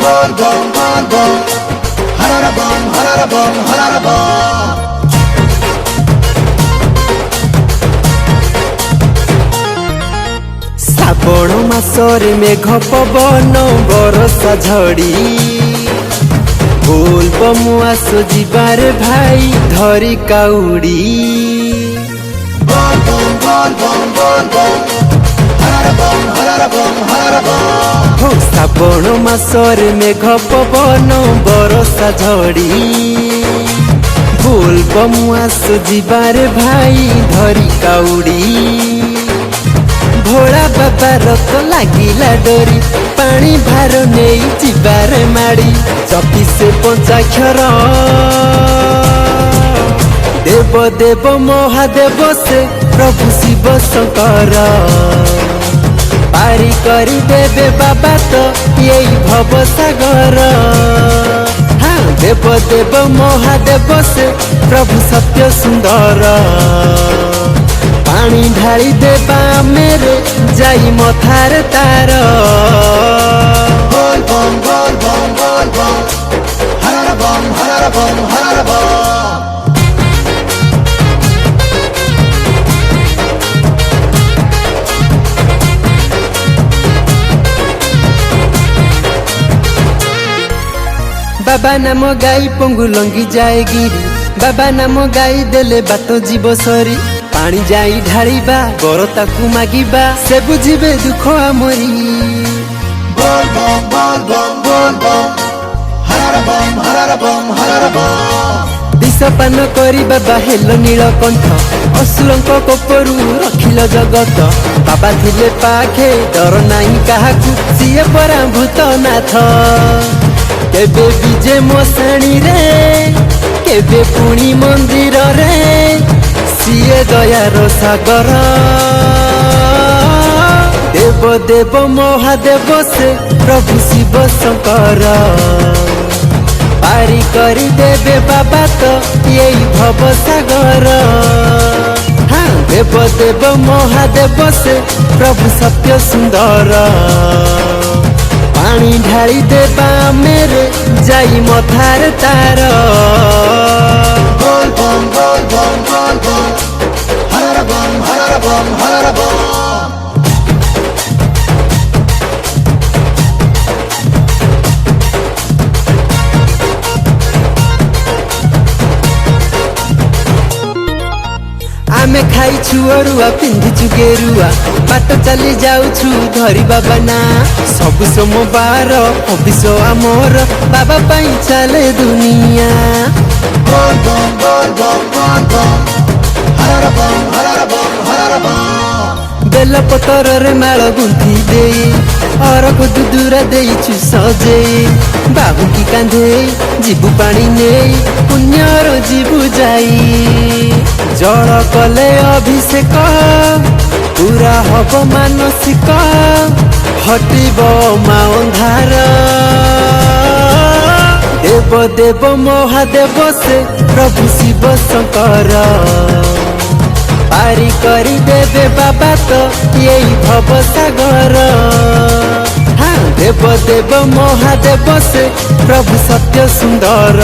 bom bom bom bom, harara bom harara bom harara bom. Shravan मासरे मेघ पवन बरसा झड़ी बोल बमुआ सो जीवार भाई धरी काउड़ी Bom bom bom bom bom bom, harara bom harara bom harara bom. हो श्रावण मासरे मेघ पवन बरसा झड़ी बोल बमुआ सो जीवार भाई धरी काउड़ी भोला बाबा रत लागिला डोरी पानी भार नहीं जीवार माड़ी 24 पंचाक्षर देव देव महादेव से प्रभु शिव शंकर पारी करी देवे बाबा तो यही भव सागर। हाँ देव देव महादेव से प्रभु सत्य सुंदर पानी ढाली देवा मेरे जाई मथार तार Bom bom bom bom bom bom, harara bom harara bom harara bom. बाबा नाम गाई पंगु लंगी जाए गिरी बाबा नाम गाई देले बात जीव सरी पानी जाई ढालिबा बर ताकू मागिबा से बुझिबे दुख Amri Bom bom bom bom bom bom, harara bom harara bom harara bom. दिश पान करी बाबा हेलो नीलकंठ असुरंक कोपरू रखिल जगत बाबा थिले पाखे डर नाही काहाकू सिए परा भूतनाथ केबे विजे मसाणी रे केबे पुणी मंदिर रे सिए दयार सागर देव देव महादेव से प्रभु शिव शंकर पारी करी देवे बाबा तो यही भव सागर। हाँ देव देव महादेव से प्रभु सत्य सुंदर पानी ढाली देवा मेरे जाई मथार तार Bom bom bom bom bom bom, harara bom harara bom harara bom. आमे खाइछु अरुआ पिंधिछु गेरुआ बाट चली जाउछु धरी बाबा ना सब सोमवार अबिस आमर बाबा पाई चले दुनिया Bom bom bom bom bom bom, harara bom harara bom harara bom. बेल पतर रे माल गुंथी दे अरख दुदुरा देइछु सजे बाबू की कांधे जीबू पानी ने पुण्यर जीबू जाई जल कले अभिषेक पूरा हब मानसिक हटिब मा अंधार देव देव महादेव से प्रभु शिव शंकर पारी करी देवे बाबा तो यही भव सागर। हाँ देव देव महादेव से प्रभु सत्य सुंदर।